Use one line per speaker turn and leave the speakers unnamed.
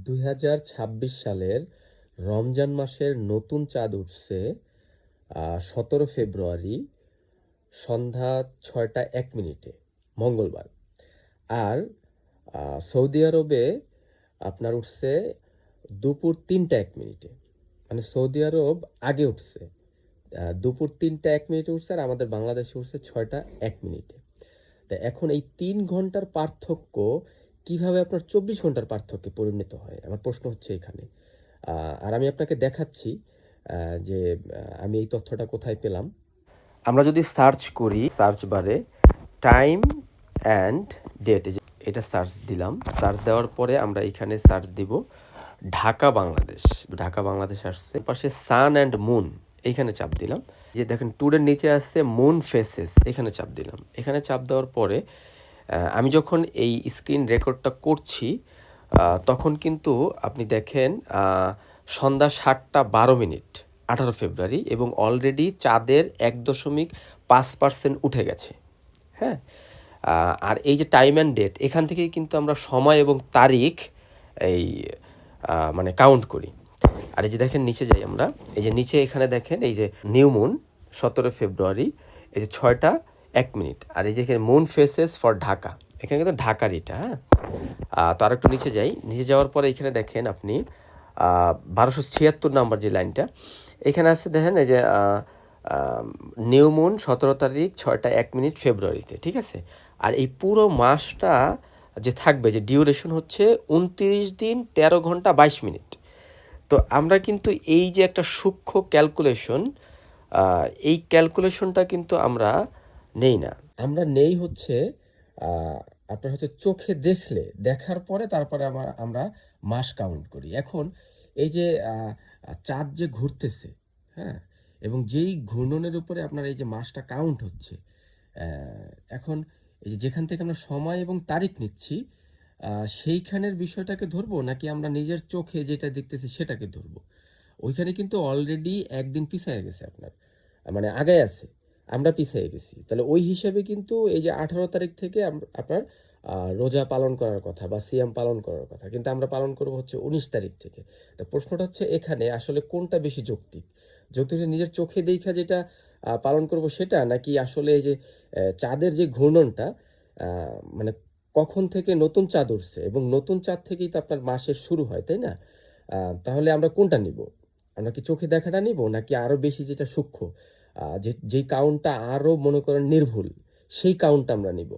2026 সালের রমজান মাসের নতুন চাঁদ উঠছে 17 ফেব্রুয়ারি সন্ধ্যা 6টা 1 মিনিটে মঙ্গলবার। আর সৌদি আরবে আপনার উঠছে দুপুর 3টা 1 মিনিটে, মানে সৌদি আরব আগে উঠছে, দুপুর 3টা 1 মিনিটে উঠছে, আর আমাদের বাংলাদেশে উঠছে 6টা 1 মিনিটে। তা এখন এই 3 ঘন্টার পার্থক্য কিভাবে আপনার 24 ঘন্টার পার্থক্যে পরিণত হয়, আমার প্রশ্ন হচ্ছে এখানে। আর আমি আপনাকে দেখাচ্ছি যে আমি এই তথ্যটা কোথায় পেলাম। আমরা যদি সার্চ করি সার্চ বারে টাইম অ্যান্ড ডেট, এটা সার্চ দিলাম। সার্চ দেওয়ার পরে আমরা এখানে সার্চ দিব ঢাকা বাংলাদেশ। ঢাকা বাংলাদেশ আসছে, পাশে সান অ্যান্ড মুন, এইখানে চাপ দিলাম। যে দেখেন টুডের নিচে আসছে মুন ফেসেস, এখানে চাপ দিলাম। এখানে চাপ দেওয়ার পরে আমি যখন এই স্ক্রিন রেকর্ডটা করছি তখন কিন্তু আপনি দেখেন সন্ধ্যা 7টা 12 মিনিট 18 ফেব্রুয়ারি, এবং অলরেডি চাঁদের 1.5% উঠে গেছে। হ্যাঁ, আর এই যে টাইম অ্যান্ড ডেট, এখান থেকেই কিন্তু আমরা সময় এবং তারিখ এই মানে কাউন্ট করি। আর এই যে দেখেন নিচে যাই আমরা, এই যে নিচে এখানে দেখেন এই যে নিউ মুন 17 ফেব্রুয়ারি, এই যে 6টা 1 মিনিট, আর এই যে এখানে মুন ফেসেস ফর ঢাকা, এখানে কিন্তু ঢাকার এটা। হ্যাঁ, তো আর একটু নিচে যাই। নিচে যাওয়ার পরে এখানে দেখেন আপনি 1276 নাম্বার যে লাইনটা, এখানে আছে দেখেন এই যে নিউ মুন 17 তারিখ 6টা 1 মিনিট ফেব্রুয়ারিতে, ঠিক আছে। আর এই পুরো মাসটা যে থাকবে, যে ডিউরেশন হচ্ছে 29 দিন 13 ঘন্টা 22 মিনিট। তো আমরা কিন্তু এই যে একটা সূক্ষ্ম ক্যালকুলেশন, এই ক্যালকুলেশনটা কিন্তু আমরা নেই না। আমরা নেই হচ্ছে আপনার হচ্ছে চোখে দেখার পরে তারপরে আমরা মাস কাউন্ট করি। এখন এই যে চাঁদ যে ঘুরতেছে, হ্যাঁ, এবং যেই ঘূর্ণনের উপরে আপনার এই যে মাসটা কাউন্ট হচ্ছে, এখন এই যে যেখান থেকে আমরা সময় এবং তারিখ নিচ্ছি, সেইখানের বিষয়টাকে ধরবো নাকি আমরা নিজের চোখে যেটা দেখতেছি সেটাকে ধরবো? ওইখানে কিন্তু অলরেডি একদিন পিছায় গেছে আপনার, মানে আগায় আছে, আমরা পিছিয়ে গেছি। তাহলে ওই হিসাবে কিন্তু এই যে 18 তারিখ থেকে আপনার রোজা পালন করার কথা বা সিয়াম পালন করার কথা, কিন্তু আমরা পালন করব হচ্ছে 19 তারিখ থেকে। তো প্রশ্নটা হচ্ছে এখানে আসলে কোনটা বেশি যৌক্তিক? যৌক্তিক নিজের চোখে দেখা যেটা পালন করব সেটা, নাকি আসলে এই যে চাঁদের যে ঘূর্ণনটা, মানে কখন থেকে নতুন চাঁদ উঠছে, এবং নতুন চাঁদ থেকেই তো আপনার মাসের শুরু হয়, তাই না? তাহলে আমরা কোনটা নিব? আমরা কি চোখে দেখাটা নিব, নাকি আরও বেশি যেটা সূক্ষ্ম, যেই কাউন্টটা আরও মনে করেন নির্ভুল, সেই কাউন্টটা আমরা নিব?